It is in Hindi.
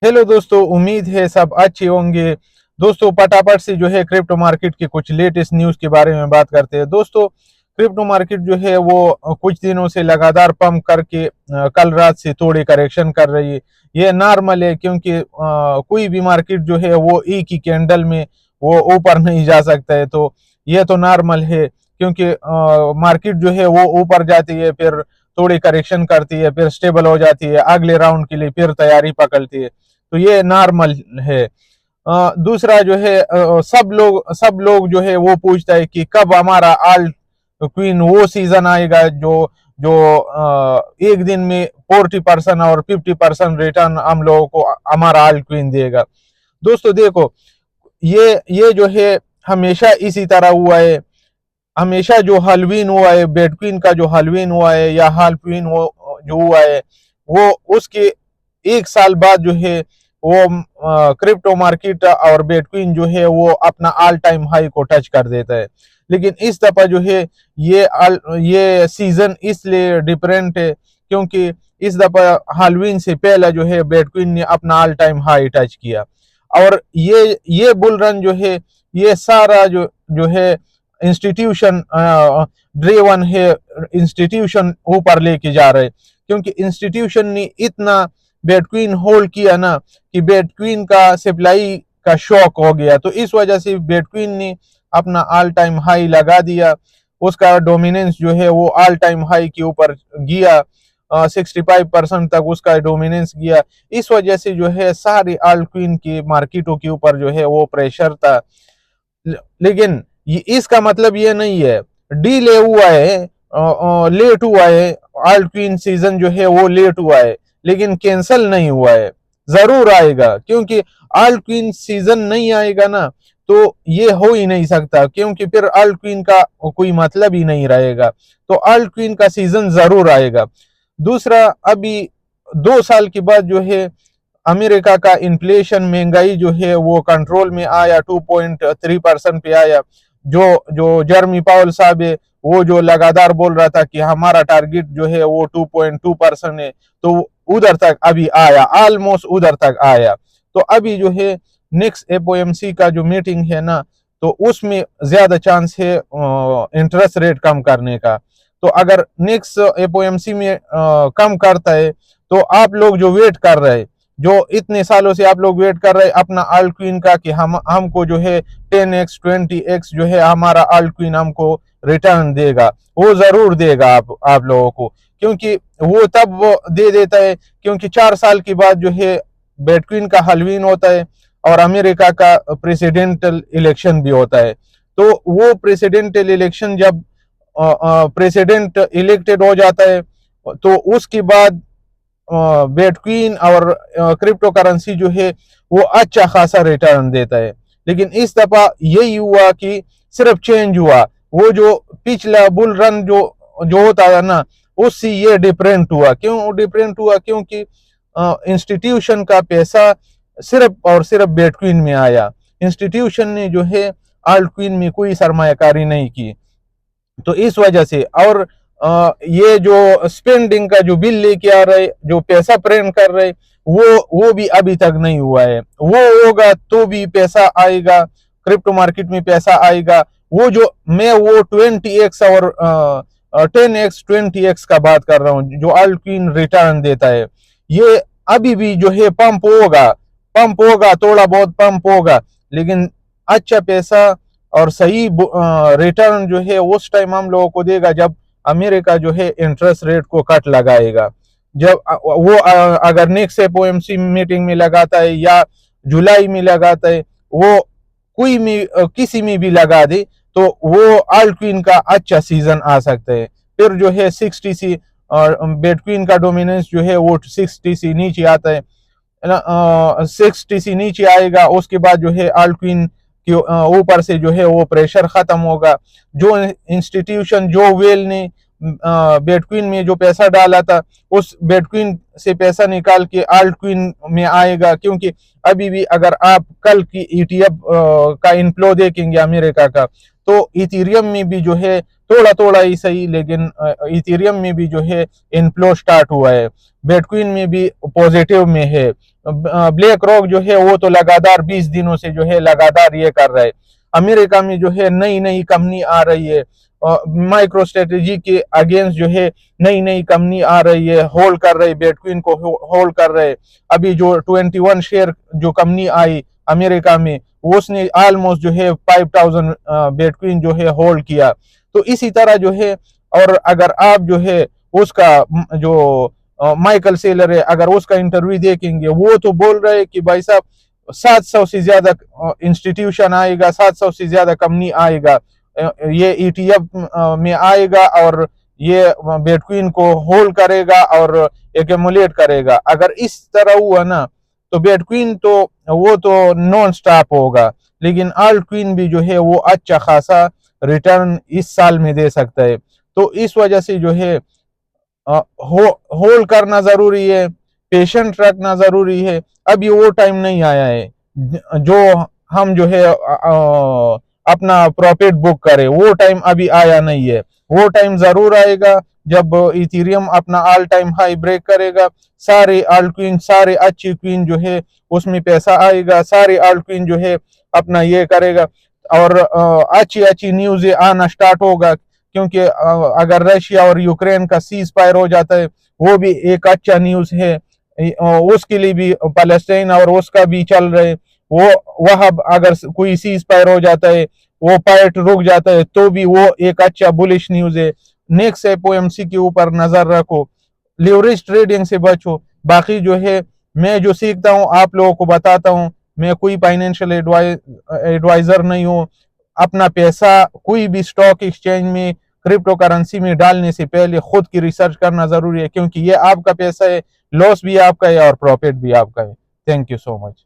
हेलो दोस्तों, उम्मीद है सब अच्छे होंगे। दोस्तों फटाफट से जो है क्रिप्टो मार्केट के कुछ लेटेस्ट न्यूज़ के बारे में बात करते हैं। दोस्तों क्रिप्टो मार्केट जो है वो कुछ दिनों से लगातार पंप करके कल रात से थोड़ी करेक्शन कर रही है। ये नॉर्मल है क्योंकि कोई भी मार्केट जो है वो एक ही कैंडल में वो ऊपर नहीं जा सकता है। तो ये तो नॉर्मल है क्योंकि मार्केट जो है वो ऊपर जाती है, फिर थोड़ी करेक्शन करती है, फिर स्टेबल हो जाती है, अगले राउंड के लिए फिर तैयारी पकड़ती है। तो ये नॉर्मल है। दूसरा जो है सब लोग जो है वो पूछता है कि कब हमारा आल्ट क्वीन वो सीजन आएगा जो जो एक दिन में 40% और 50% रिटर्न हम लोगों को हमारा आल्ट क्वीन देगा। दोस्तों देखो, ये जो है हमेशा इसी तरह हुआ है। हमेशा जो हलवीन हुआ है, बिटकॉइन का जो हलवीन हुआ है या हालक्विन जो हुआ है, वो उसके एक साल बाद जो है वो क्रिप्टो मार्केट और बिटकॉइन जो है वो अपना ऑल टाइम हाई को टच कर देता है। लेकिन इस दफा जो है ये सीजन इसलिए डिफरेंट है क्योंकि इस दफा हालवीन से पहले जो है बिटकॉइन ने अपना ऑल टाइम हाई टच किया। और ये बुल रन जो है ये सारा जो है इंस्टीट्यूशन ड्रेवन है। इंस्टीट्यूशन ऊपर लेके जा रहे क्योंकि इंस्टीट्यूशन ने इतना बिटकॉइन होल्ड किया ना कि बिटकॉइन का सप्लाई का शॉक हो गया। तो इस वजह से बिटकॉइन ने अपना ऑल टाइम हाई लगा दिया। उसका डोमिनेंस जो है वो ऑल टाइम हाई के ऊपर गया। 65% तक उसका डोमिनेंस गया। इस वजह से जो है सारी ऑल्ट क्वीन की मार्केटों के ऊपर जो है वो प्रेशर था। लेकिन इसका मतलब ये नहीं है डीले हुआ है, लेट हुआ है। ऑल्ट क्वीन सीजन जो है वो लेट हुआ है लेकिन कैंसिल नहीं हुआ है, जरूर आएगा। क्योंकि ऑल्ट क्वीन सीजन नहीं आएगा ना तो ये हो ही नहीं सकता, क्योंकि फिर ऑल्ट क्वीन का कोई मतलब ही नहीं रहेगा। तो ऑल्ट क्वीन का सीजन जरूर आएगा। दूसरा, अभी 2 साल के बाद जो है अमेरिका का इन्फ्लेशन, महंगाई जो है वो कंट्रोल में आया, 2.3% पे आया। जो जो जर्मी पावल साहब है वो जो लगातार बोल रहा था कि हमारा टारगेट जो है वो 2.2% है, तो उधर तक अभी आया, ऑलमोस्ट उधर तक आया। तो अभी जो है नेक्स्ट एफओएमसी का जो मीटिंग है ना, तो उसमें ज्यादा चांस है इंटरेस्ट रेट कम करने का। तो अगर नेक्स्ट एफओएमसी में कम करता है तो आप लोग जो वेट कर रहे हैं, जो इतने सालों से आप लोग वेट कर रहे हैं अपना ऑल्ट क्वीन का कि हमको जो है 10x 20x जो है हमारा ऑल्ट क्वीन हमको रिटर्न देगा, वो जरूर देगा आप लोगों को। क्योंकि वो तब वो दे देता है क्योंकि 4 साल के बाद जो है बिटकॉइन का हलवीन होता है और अमेरिका का प्रेसिडेंटल इलेक्शन भी होता है। तो वो प्रेसिडेंटल इलेक्शन जब प्रेसिडेंट इलेक्टेड हो जाता है तो उसके बाद बिटकॉइन और क्रिप्टो करेंसी जो है वो अच्छा खासा रिटर्न देता है। लेकिन इस दफा यही हुआ कि सिर्फ चेंज हुआ, वो जो पिछला बुल रन जो जो होता है ना उससे ये डिफरेंट हुआ। क्यों डिफरेंट हुआ? क्योंकि इंस्टीट्यूशन का पैसा सिर्फ और सिर्फ बिटकॉइन में आया। इंस्टीट्यूशन ने जो है आल्ट क्वीन में कोई सरमायाकारी नहीं की। तो इस वजह से और ये जो स्पेंडिंग का जो बिल लेके आ रहे, जो पैसा प्रिंट कर रहे, वो भी अभी तक नहीं हुआ है। वो होगा तो भी पैसा आएगा, क्रिप्टो मार्केट में पैसा आएगा। वो जो मैं वो 20x और 10x 20x का बात कर रहा हूँ जो अल्टक्वीन रिटर्न देता है। ये अभी भी जो है पंप होगा, थोड़ा बहुत पंप होगा, लेकिन अच्छा पैसा और सही रिटर्न जो है उस टाइम हम लोगों को देगा जब अमेरिका जो है इंटरेस्ट रेट को कट लगाएगा। जब वो अगर नेक्स्ट एफओएमसी मीटिंग में लगाता है या जुलाई में लगाता है, वो कोई में किसी में भी लगा दे तो वो अल्टक्वीन का अच्छा सीजन आ सकता है। फिर जो है 60 सी और बिटकॉइन का डोमिनेंस जो है वो 60 सी नीचे आता है ना, 60 सी नीचे आएगा। उसके बाद जो है अल्टक्वीन के ऊपर से जो है वो प्रेशर खत्म होगा। जो इंस्टीट्यूशन जो वेल ने बिटकॉइन में जो पैसा डाला था उस बिटकॉइन से पैसा निकाल के आल्टकॉइन में आएगा, क्योंकि अभी भी अगर आप कल की ईटीएफ का इनफ्लो देखेंगे अमेरिका का, तो इथेरियम में भी जो है थोड़ा थोड़ा ही सही, लेकिन इथेरियम में भी जो है इनफ्लो स्टार्ट हुआ है, बिटकॉइन में भी पॉजिटिव में है। ब्लैक रॉक जो है वो तो लगातार 20 दिनों से जो है लगातार ये कर रहा है। अमेरिका में जो है नई नई कंपनी आ रही है, माइक्रो स्ट्रेटेजी के अगेंस्ट जो है नई नई कंपनी आ रही है, होल्ड कर रहे बिटकॉइन को, होल्ड कर रहे। अभी जो 21 शेयर जो कंपनी आई अमेरिका में, उसने ऑलमोस्ट जो है 5000 बिटकॉइन जो है होल्ड किया। तो इसी तरह जो है, और अगर आप जो है उसका जो माइकल सेलर है, अगर उसका इंटरव्यू देखेंगे, वो तो बोल रहे कि भाई साहब 700 से ज्यादा इंस्टीट्यूशन आएगा, 700 से ज्यादा कंपनी आएगा, ये ईटीएफ में आएगा और ये बिटकॉइन को होल्ड करेगा और एक्यूमुलेट करेगा। अगर इस तरह हुआ ना, तो बिटकॉइन तो वो तो नॉन स्टॉप होगा, लेकिन आल्टकॉइन भी जो है वो अच्छा खासा रिटर्न इस साल में दे सकता है। तो इस वजह से जो है होल्ड करना जरूरी है, पेशेंट रखना जरूरी है। अभी वो टाइम नहीं आया है जो हम जो है अपना प्रॉफिट बुक करें, वो टाइम अभी आया नहीं है। वो टाइम जरूर आएगा जब इथेरियम अपना ऑल टाइम हाई ब्रेक करेगा, सारे आल्ट क्वीन, सारे अच्छी क्वीन जो है उसमें पैसा आएगा, सारे आल्ट क्वीन जो है अपना ये करेगा और अच्छी अच्छी न्यूज आना स्टार्ट होगा। क्योंकि अगर रशिया और यूक्रेन का सीज फायर हो जाता है, वो भी एक अच्छा न्यूज है, उसके लिए भी पैलेस्टाइन और उसका भी चल रहे, वो वहां अगर कोई सीज फायर हो जाता है, वो फाइट रुक जाता है, तो भी वो एक अच्छा बुलिश न्यूज है। नेक्स्ट एफओएमसी के ऊपर नजर रखो, लिवरेज ट्रेडिंग से बचो। बाकी जो है मैं जो सीखता हूँ आप लोगों को बताता हूँ, मैं कोई फाइनेंशियल एडवाइजर नहीं हूँ। अपना पैसा कोई भी स्टॉक एक्सचेंज में, क्रिप्टो करेंसी में डालने से पहले खुद की रिसर्च करना जरूरी है, क्योंकि ये आपका पैसा है, लॉस भी आपका है और प्रॉफिट भी आपका है। Thank you so much.